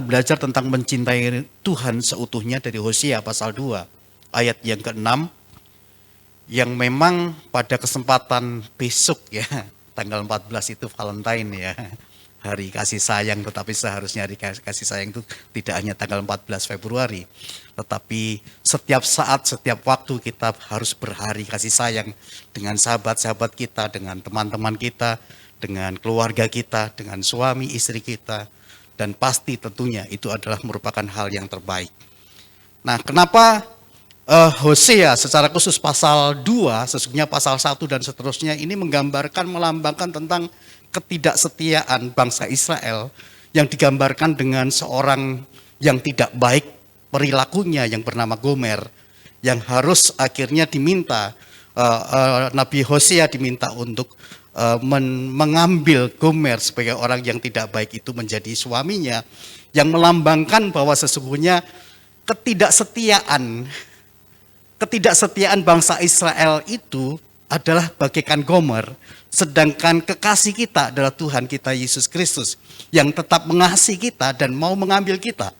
belajar tentang mencintai Tuhan seutuhnya dari Hosea pasal 2 ayat yang ke-6, yang memang pada kesempatan besok ya, tanggal 14 itu Valentine ya, hari kasih sayang, tetapi seharusnya hari kasih sayang itu tidak hanya tanggal 14 Februari, tetapi setiap saat, setiap waktu kita harus berhari kasih sayang dengan sahabat-sahabat kita, dengan teman-teman kita, dengan keluarga kita, dengan suami istri kita, dan pasti tentunya itu adalah merupakan hal yang terbaik. Nah, kenapa Hosea secara khusus pasal 2, sesungguhnya pasal 1 dan seterusnya ini menggambarkan, melambangkan tentang ketidaksetiaan bangsa Israel yang digambarkan dengan seorang yang tidak baik perilakunya yang bernama Gomer, yang harus akhirnya diminta, Nabi Hosea diminta untuk mengambil Gomer sebagai orang yang tidak baik itu menjadi suaminya, yang melambangkan bahwa sesungguhnya ketidaksetiaan bangsa Israel itu adalah bagaikan Gomer, sedangkan kekasih kita adalah Tuhan kita Yesus Kristus yang tetap mengasihi kita dan mau mengambil kita.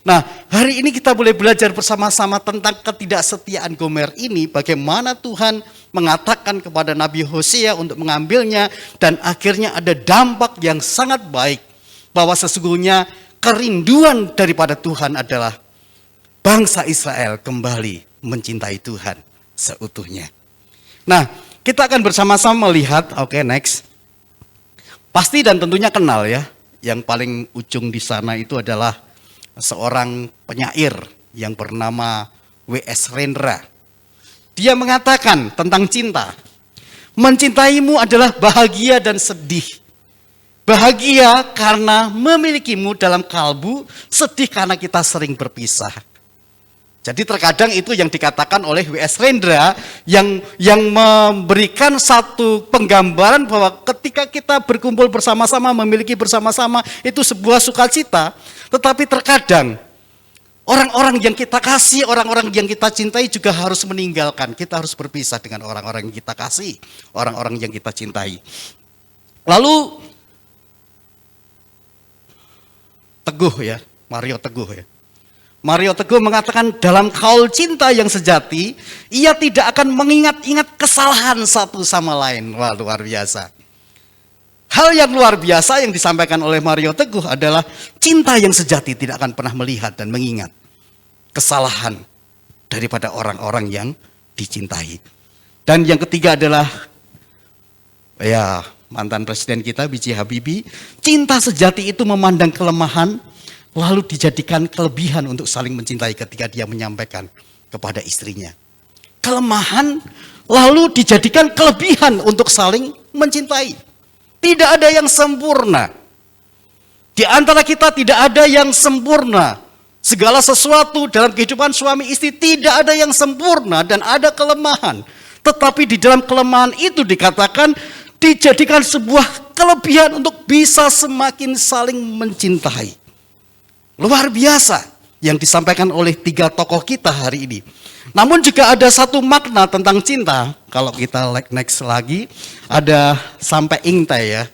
Nah, hari ini kita boleh belajar bersama-sama tentang ketidaksetiaan Gomer ini, bagaimana Tuhan mengatakan kepada Nabi Hosea untuk mengambilnya, dan akhirnya ada dampak yang sangat baik, bahwa sesungguhnya kerinduan daripada Tuhan adalah bangsa Israel kembali mencintai Tuhan seutuhnya. Nah, kita akan bersama-sama melihat, oke, next. Pasti dan tentunya kenal ya, yang paling ujung di sana itu adalah seorang penyair yang bernama W.S. Rendra. Dia mengatakan tentang cinta, mencintaimu adalah bahagia dan sedih. Bahagia karena memilikimu dalam kalbu, sedih karena kita sering berpisah. Jadi terkadang itu yang dikatakan oleh W.S. Rendra yang memberikan satu penggambaran bahwa ketika kita berkumpul bersama-sama, memiliki bersama-sama, itu sebuah sukacita. Tetapi terkadang orang-orang yang kita kasih, orang-orang yang kita cintai juga harus meninggalkan. Kita harus berpisah dengan orang-orang yang kita kasih, orang-orang yang kita cintai. Lalu Teguh ya, Mario Teguh ya. Mario Teguh mengatakan dalam kaul cinta yang sejati, ia tidak akan mengingat-ingat kesalahan satu sama lain. Wah, luar biasa. Hal yang luar biasa yang disampaikan oleh Mario Teguh adalah cinta yang sejati tidak akan pernah melihat dan mengingat kesalahan daripada orang-orang yang dicintai. Dan yang ketiga adalah ya, mantan presiden kita B.J. Habibie, cinta sejati itu memandang kelemahan lalu dijadikan kelebihan untuk saling mencintai ketika dia menyampaikan kepada istrinya. Kelemahan lalu dijadikan kelebihan untuk saling mencintai. Tidak ada yang sempurna. Di antara kita tidak ada yang sempurna. Segala sesuatu dalam kehidupan suami istri tidak ada yang sempurna dan ada kelemahan. Tetapi di dalam kelemahan itu dikatakan dijadikan sebuah kelebihan untuk bisa semakin saling mencintai. Luar biasa yang disampaikan oleh tiga tokoh kita hari ini. Namun juga ada satu makna tentang cinta. Kalau kita next lagi, ada sampai Ingtai ya.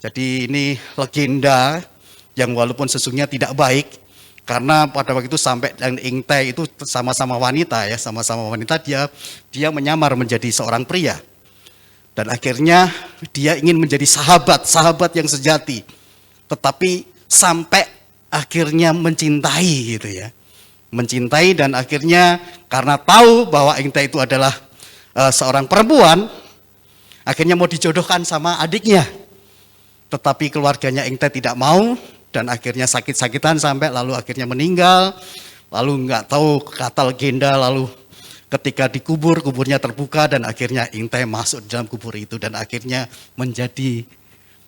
Jadi ini legenda yang walaupun sesungguhnya tidak baik. Karena pada waktu itu sampai dan Ingtai itu sama-sama wanita ya. Sama-sama wanita, dia menyamar menjadi seorang pria. Dan akhirnya dia ingin menjadi sahabat yang sejati. Tetapi sampai akhirnya mencintai gitu ya. Mencintai dan akhirnya karena tahu bahwa Ingtai itu adalah seorang perempuan, akhirnya mau dijodohkan sama adiknya. Tetapi keluarganya Ingtai tidak mau dan akhirnya sakit-sakitan sampai lalu akhirnya meninggal. Lalu nggak tahu kata legenda, lalu ketika dikubur, kuburnya terbuka dan akhirnya Ingtai masuk dalam kubur itu dan akhirnya menjadi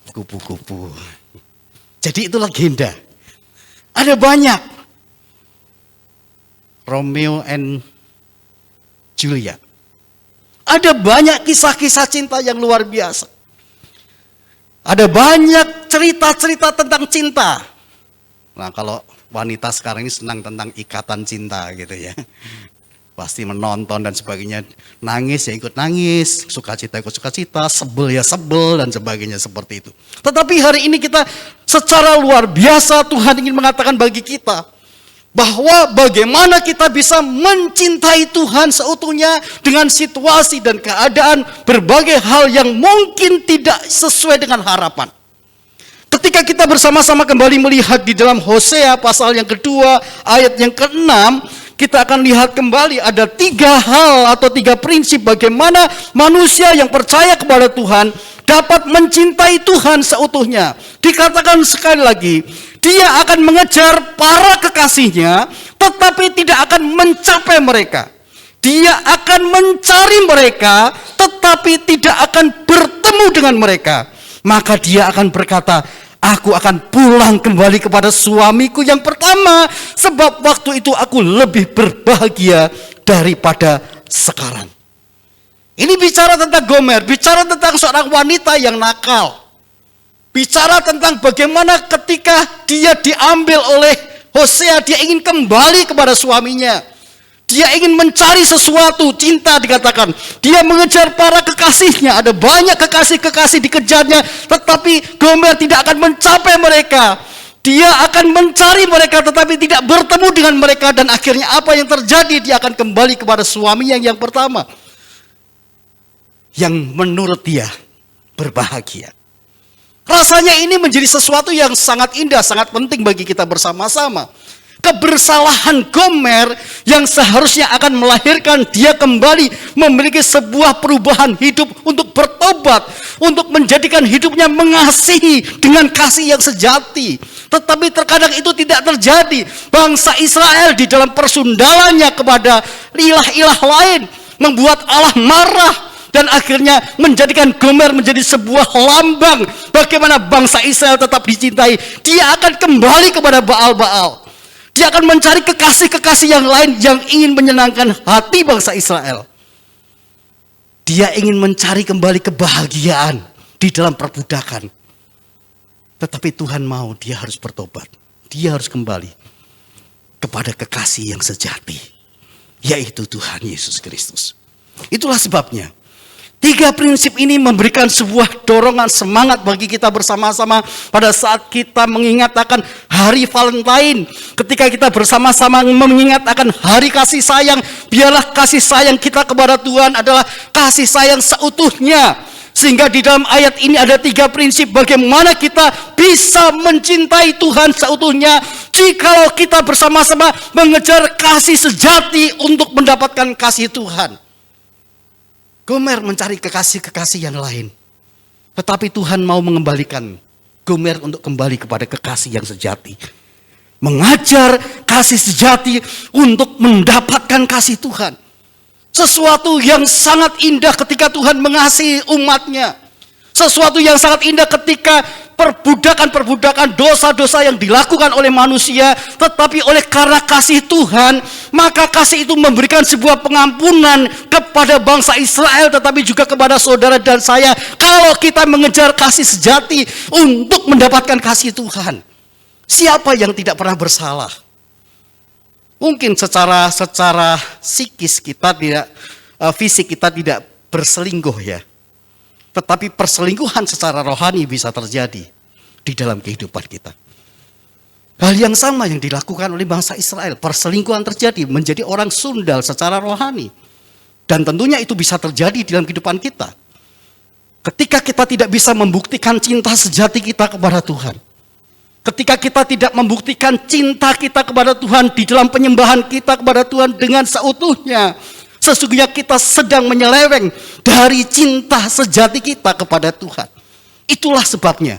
kupu-kupu. Jadi itu legenda. Ada banyak Romeo and Juliet. Ada banyak kisah-kisah cinta yang luar biasa. Ada banyak cerita-cerita tentang cinta. Nah, kalau wanita sekarang ini senang tentang ikatan cinta gitu ya. Pasti menonton dan sebagainya, nangis ya ikut nangis, sukacita ikut sukacita, sebel ya sebel dan sebagainya seperti itu. Tetapi hari ini kita secara luar biasa Tuhan ingin mengatakan bagi kita bahwa bagaimana kita bisa mencintai Tuhan seutuhnya dengan situasi dan keadaan berbagai hal yang mungkin tidak sesuai dengan harapan. Ketika kita bersama-sama kembali melihat di dalam Hosea pasal yang kedua ayat yang ke-6, kita akan lihat kembali ada 3 hal atau 3 prinsip bagaimana manusia yang percaya kepada Tuhan dapat mencintai Tuhan seutuhnya. Dikatakan sekali lagi, dia akan mengejar para kekasihnya tetapi tidak akan mencapai mereka. Dia akan mencari mereka tetapi tidak akan bertemu dengan mereka. Maka dia akan berkata, aku akan pulang kembali kepada suamiku yang pertama, sebab waktu itu aku lebih berbahagia daripada sekarang. Ini bicara tentang Gomer, bicara tentang seorang wanita yang nakal. Bicara tentang bagaimana ketika dia diambil oleh Hosea, dia ingin kembali kepada suaminya. Dia ingin mencari sesuatu, cinta dikatakan. Dia mengejar para kekasihnya. Ada banyak kekasih-kekasih dikejarnya, tetapi Gomer tidak akan mencapai mereka. Dia akan mencari mereka tetapi tidak bertemu dengan mereka. Dan akhirnya apa yang terjadi? Dia akan kembali kepada suaminya yang pertama, yang menurut dia berbahagia. Rasanya ini menjadi sesuatu yang sangat indah, sangat penting bagi kita bersama-sama. Kebersalahan Gomer yang seharusnya akan melahirkan dia kembali memiliki sebuah perubahan hidup untuk bertobat, untuk menjadikan hidupnya mengasihi dengan kasih yang sejati. Tetapi terkadang itu tidak terjadi. Bangsa Israel di dalam persundalannya kepada ilah-ilah lain membuat Allah marah. Dan akhirnya menjadikan Gomer menjadi sebuah lambang bagaimana bangsa Israel tetap dicintai. Dia akan kembali kepada Baal-Baal. Dia akan mencari kekasih-kekasih yang lain yang ingin menyenangkan hati bangsa Israel. Dia ingin mencari kembali kebahagiaan di dalam perbudakan. Tetapi Tuhan mau dia harus bertobat. Dia harus kembali kepada kekasih yang sejati, yaitu Tuhan Yesus Kristus. Itulah sebabnya 3 prinsip ini memberikan sebuah dorongan semangat bagi kita bersama-sama pada saat kita mengingat akan hari Valentine. Ketika kita bersama-sama mengingat akan hari kasih sayang, biarlah kasih sayang kita kepada Tuhan adalah kasih sayang seutuhnya. Sehingga di dalam ayat ini ada 3 prinsip bagaimana kita bisa mencintai Tuhan seutuhnya jikalau kita bersama-sama mengejar kasih sejati untuk mendapatkan kasih Tuhan. Gomer mencari kekasih-kekasih yang lain. Tetapi Tuhan mau mengembalikan Gomer untuk kembali kepada kekasih yang sejati. Mengajar kasih sejati untuk mendapatkan kasih Tuhan. Sesuatu yang sangat indah ketika Tuhan mengasihi umatnya. Sesuatu yang sangat indah ketika perbudakan-perbudakan dosa-dosa yang dilakukan oleh manusia, tetapi oleh karena kasih Tuhan, maka kasih itu memberikan sebuah pengampunan kepada bangsa Israel, tetapi juga kepada saudara dan saya. Kalau kita mengejar kasih sejati untuk mendapatkan kasih Tuhan, siapa yang tidak pernah bersalah? Mungkin secara psikis kita tidak, fisik kita tidak berselingkuh ya. Tetapi perselingkuhan secara rohani bisa terjadi di dalam kehidupan kita. Hal yang sama yang dilakukan oleh bangsa Israel. Perselingkuhan terjadi menjadi orang sundal secara rohani. Dan tentunya itu bisa terjadi di dalam kehidupan kita. Ketika kita tidak bisa membuktikan cinta sejati kita kepada Tuhan. Ketika kita tidak membuktikan cinta kita kepada Tuhan di dalam penyembahan kita kepada Tuhan dengan seutuhnya. Sesungguhnya kita sedang menyeleweng dari cinta sejati kita kepada Tuhan. Itulah sebabnya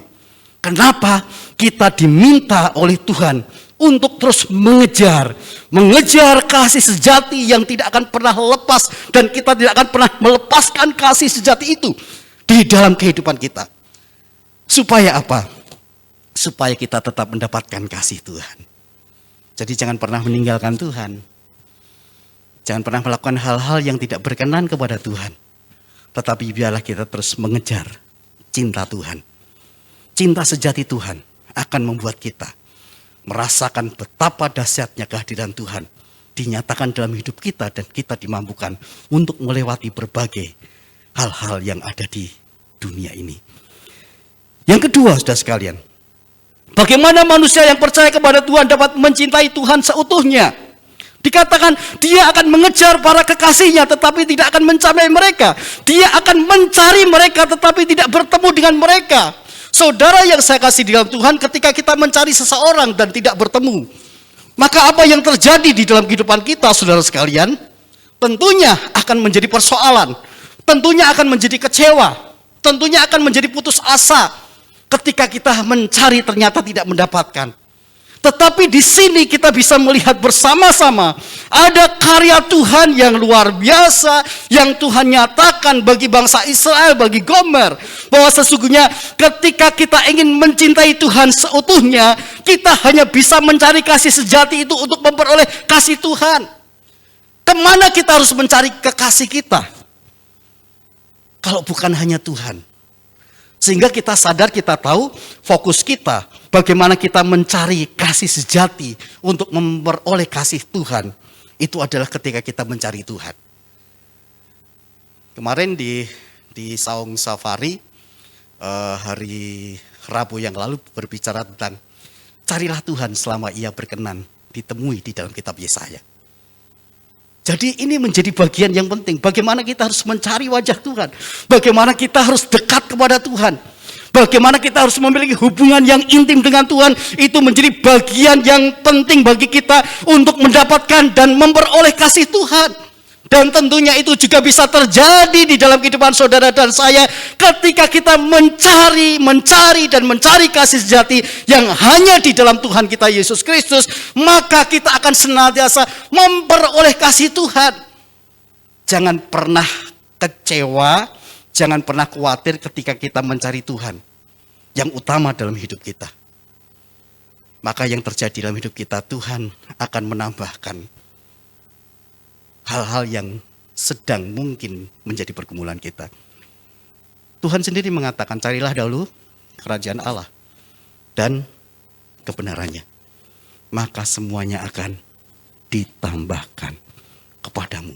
kenapa kita diminta oleh Tuhan untuk terus mengejar kasih sejati yang tidak akan pernah lepas. Dan kita tidak akan pernah melepaskan kasih sejati itu di dalam kehidupan kita. Supaya apa? Supaya kita tetap mendapatkan kasih Tuhan. Jadi jangan pernah meninggalkan Tuhan. Jangan pernah melakukan hal-hal yang tidak berkenan kepada Tuhan. Tetapi biarlah kita terus mengejar cinta Tuhan. Cinta sejati Tuhan akan membuat kita merasakan betapa dahsyatnya kehadiran Tuhan dinyatakan dalam hidup kita dan kita dimampukan untuk melewati berbagai hal-hal yang ada di dunia ini. Yang kedua, saudara sekalian, bagaimana manusia yang percaya kepada Tuhan dapat mencintai Tuhan seutuhnya? Dikatakan dia akan mengejar para kekasihnya tetapi tidak akan mencapai mereka. Dia akan mencari mereka tetapi tidak bertemu dengan mereka. Saudara yang saya kasih di dalam Tuhan, ketika kita mencari seseorang dan tidak bertemu, maka apa yang terjadi di dalam kehidupan kita, saudara sekalian, tentunya akan menjadi persoalan. Tentunya akan menjadi kecewa. Tentunya akan menjadi putus asa ketika kita mencari ternyata tidak mendapatkan. Tetapi di sini kita bisa melihat bersama-sama ada karya Tuhan yang luar biasa yang Tuhan nyatakan bagi bangsa Israel, bagi Gomer, bahwa sesungguhnya ketika kita ingin mencintai Tuhan seutuhnya, kita hanya bisa mencari kasih sejati itu untuk memperoleh kasih Tuhan. Kemana kita harus mencari kekasih kita kalau bukan hanya Tuhan? Sehingga kita sadar, kita tahu fokus kita bagaimana kita mencari kasih sejati untuk memperoleh kasih Tuhan. Itu adalah ketika kita mencari Tuhan. Kemarin di Saung Safari hari Rabu yang lalu berbicara tentang carilah Tuhan selama ia berkenan ditemui di dalam kitab Yesaya. Jadi ini menjadi bagian yang penting. Bagaimana kita harus mencari wajah Tuhan. Bagaimana kita harus dekat kepada Tuhan. Bagaimana kita harus memiliki hubungan yang intim dengan Tuhan. Itu menjadi bagian yang penting bagi kita untuk mendapatkan dan memperoleh kasih Tuhan. Dan tentunya itu juga bisa terjadi di dalam kehidupan saudara dan saya ketika kita mencari dan mencari kasih sejati yang hanya di dalam Tuhan kita Yesus Kristus, maka kita akan senantiasa memperoleh kasih Tuhan. Jangan pernah kecewa, jangan pernah khawatir ketika kita mencari Tuhan yang utama dalam hidup kita. Maka yang terjadi dalam hidup kita, Tuhan akan menambahkan hal-hal yang sedang mungkin menjadi pergumulan kita. Tuhan sendiri mengatakan, carilah dahulu kerajaan Allah dan kebenarannya, maka semuanya akan ditambahkan kepadamu.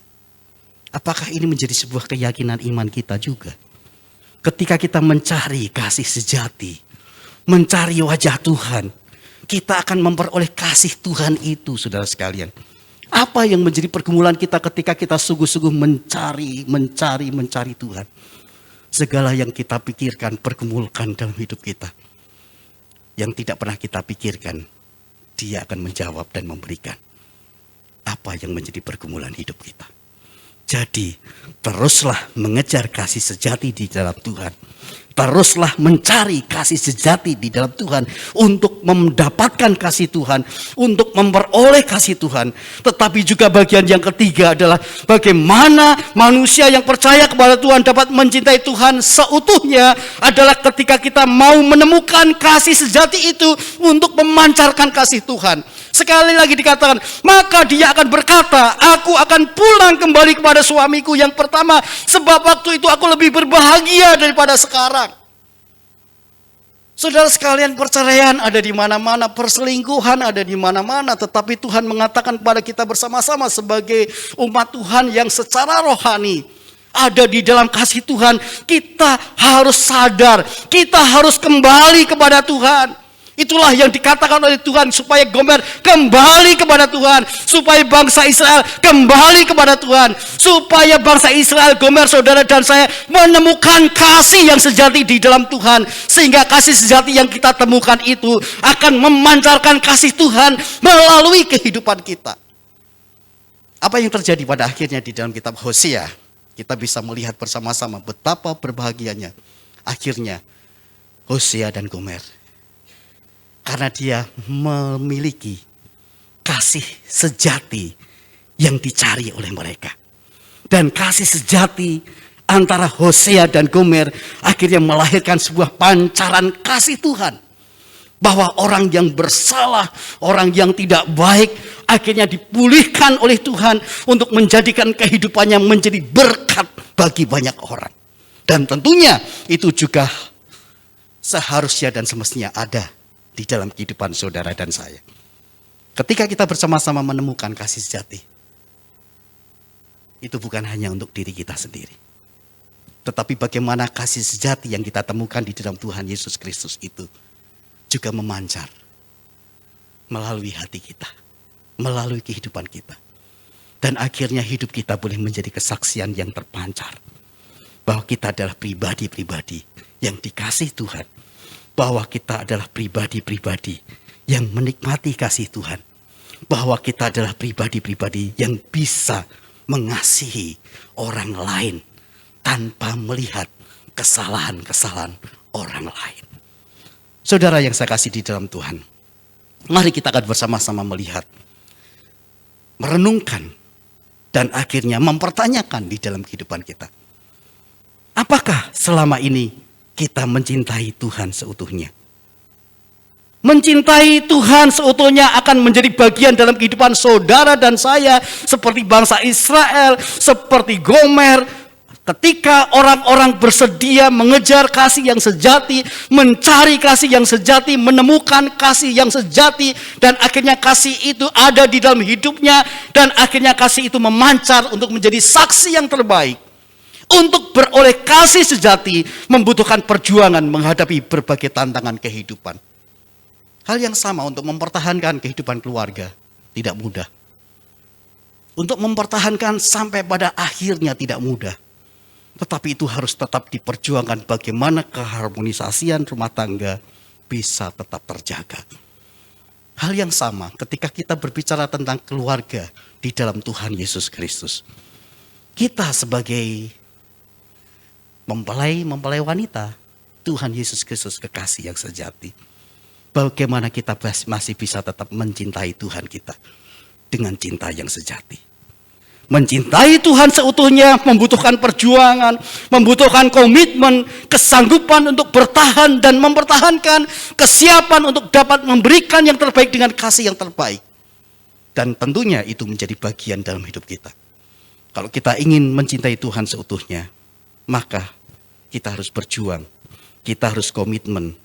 Apakah ini menjadi sebuah keyakinan iman kita juga? Ketika kita mencari kasih sejati, mencari wajah Tuhan, kita akan memperoleh kasih Tuhan itu, saudara sekalian. Apa yang menjadi pergumulan kita ketika kita sungguh-sungguh mencari Tuhan? Segala yang kita pikirkan, pergumulkan dalam hidup kita, yang tidak pernah kita pikirkan, Dia akan menjawab dan memberikan apa yang menjadi pergumulan hidup kita. Jadi, teruslah mengejar kasih sejati di dalam Tuhan. Teruslah mencari kasih sejati di dalam Tuhan untuk mendapatkan kasih Tuhan, untuk memperoleh kasih Tuhan. Tetapi juga bagian yang ketiga adalah bagaimana manusia yang percaya kepada Tuhan dapat mencintai Tuhan seutuhnya adalah ketika kita mau menemukan kasih sejati itu untuk memancarkan kasih Tuhan. Sekali lagi dikatakan, maka dia akan berkata, aku akan pulang kembali kepada suamiku yang pertama, sebab waktu itu aku lebih berbahagia daripada sekarang. Saudara sekalian, perceraian ada di mana-mana, perselingkuhan ada di mana-mana, tetapi Tuhan mengatakan kepada kita bersama-sama sebagai umat Tuhan yang secara rohani ada di dalam kasih Tuhan, kita harus sadar, kita harus kembali kepada Tuhan. Itulah yang dikatakan oleh Tuhan supaya Gomer kembali kepada Tuhan, supaya bangsa Israel kembali kepada Tuhan, supaya bangsa Israel, Gomer, saudara dan saya menemukan kasih yang sejati di dalam Tuhan, sehingga kasih sejati yang kita temukan itu akan memancarkan kasih Tuhan melalui kehidupan kita. Apa yang terjadi pada akhirnya di dalam kitab Hosea, kita bisa melihat bersama-sama betapa berbahagianya akhirnya Hosea dan Gomer. Karena dia memiliki kasih sejati yang dicari oleh mereka. Dan kasih sejati antara Hosea dan Gomer akhirnya melahirkan sebuah pancaran kasih Tuhan. Bahwa orang yang bersalah, orang yang tidak baik akhirnya dipulihkan oleh Tuhan untuk menjadikan kehidupannya menjadi berkat bagi banyak orang. Dan tentunya itu juga seharusnya dan semestinya ada di dalam kehidupan saudara dan saya. Ketika kita bersama-sama menemukan kasih sejati, itu bukan hanya untuk diri kita sendiri, tetapi bagaimana kasih sejati yang kita temukan di dalam Tuhan Yesus Kristus itu juga memancar melalui hati kita, melalui kehidupan kita. Dan akhirnya hidup kita boleh menjadi kesaksian yang terpancar bahwa kita adalah pribadi-pribadi yang dikasih Tuhan, bahwa kita adalah pribadi-pribadi yang menikmati kasih Tuhan, bahwa kita adalah pribadi-pribadi yang bisa mengasihi orang lain tanpa melihat kesalahan-kesalahan orang lain. Saudara yang saya kasih di dalam Tuhan, mari kita akan bersama-sama melihat, merenungkan, dan akhirnya mempertanyakan di dalam kehidupan kita. Apakah selama ini kita mencintai Tuhan seutuhnya? Mencintai Tuhan seutuhnya akan menjadi bagian dalam kehidupan saudara dan saya, seperti bangsa Israel, seperti Gomer. Ketika orang-orang bersedia mengejar kasih yang sejati, mencari kasih yang sejati, menemukan kasih yang sejati, dan akhirnya kasih itu ada di dalam hidupnya, dan akhirnya kasih itu memancar untuk menjadi saksi yang terbaik. Untuk beroleh kasih sejati membutuhkan perjuangan menghadapi berbagai tantangan kehidupan. Hal yang sama untuk mempertahankan kehidupan keluarga tidak mudah. Untuk mempertahankan sampai pada akhirnya tidak mudah. Tetapi itu harus tetap diperjuangkan bagaimana keharmonisasian rumah tangga bisa tetap terjaga. Hal yang sama ketika kita berbicara tentang keluarga di dalam Tuhan Yesus Kristus. Kita sebagai mempelai wanita Tuhan Yesus Kristus kekasih yang sejati. Bagaimana kita masih bisa tetap mencintai Tuhan kita dengan cinta yang sejati. Mencintai Tuhan seutuhnya membutuhkan perjuangan, membutuhkan komitmen, kesanggupan untuk bertahan dan mempertahankan, kesiapan untuk dapat memberikan yang terbaik dengan kasih yang terbaik. Dan tentunya itu menjadi bagian dalam hidup kita. Kalau kita ingin mencintai Tuhan seutuhnya, maka kita harus berjuang, kita harus komitmen,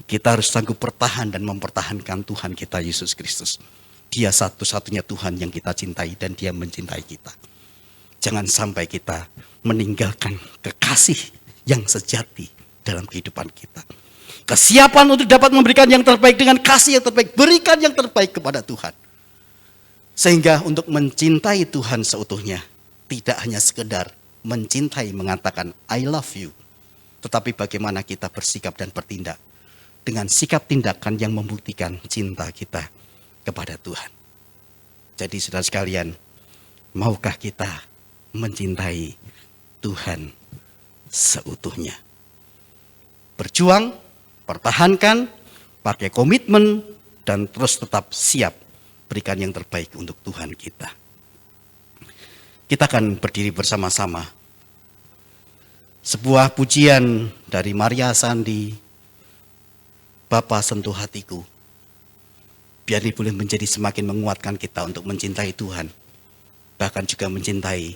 kita harus sanggup bertahan dan mempertahankan Tuhan kita Yesus Kristus. Dia satu-satunya Tuhan yang kita cintai dan Dia mencintai kita. Jangan sampai kita meninggalkan kekasih yang sejati dalam kehidupan kita. Kesiapan untuk dapat memberikan yang terbaik dengan kasih yang terbaik. Berikan yang terbaik kepada Tuhan. Sehingga untuk mencintai Tuhan seutuhnya tidak hanya sekedar mencintai mengatakan I love you. Tetapi bagaimana kita bersikap dan bertindak dengan sikap tindakan yang membuktikan cinta kita kepada Tuhan. Jadi saudara sekalian, maukah kita mencintai Tuhan seutuhnya? Berjuang, pertahankan, pakai komitmen, dan terus tetap siap berikan yang terbaik untuk Tuhan kita. Kita akan berdiri bersama-sama. Sebuah pujian dari Maria Sandi, Bapa sentuh hatiku. Biar ini boleh menjadi semakin menguatkan kita untuk mencintai Tuhan. Bahkan juga mencintai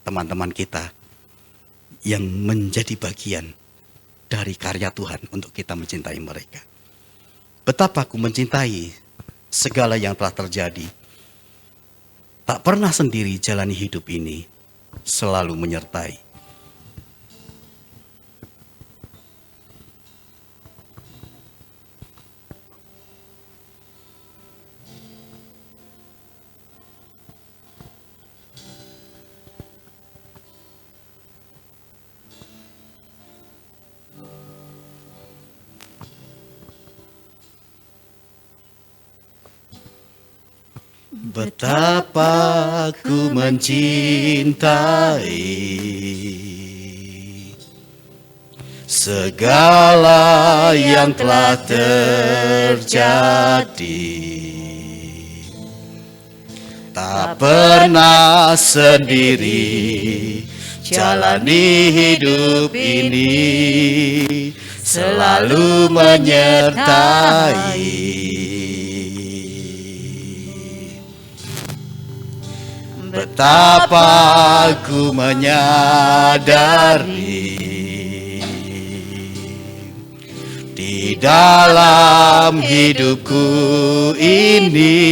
teman-teman kita yang menjadi bagian dari karya Tuhan untuk kita mencintai mereka. Betapa aku mencintai segala yang telah terjadi. Tak pernah sendiri jalani hidup ini, selalu menyertai. Betapa ku mencintai segala yang telah terjadi. Tak pernah sendiri jalani hidup ini, selalu menyertai. Betapa aku menyadari di dalam hidupku ini.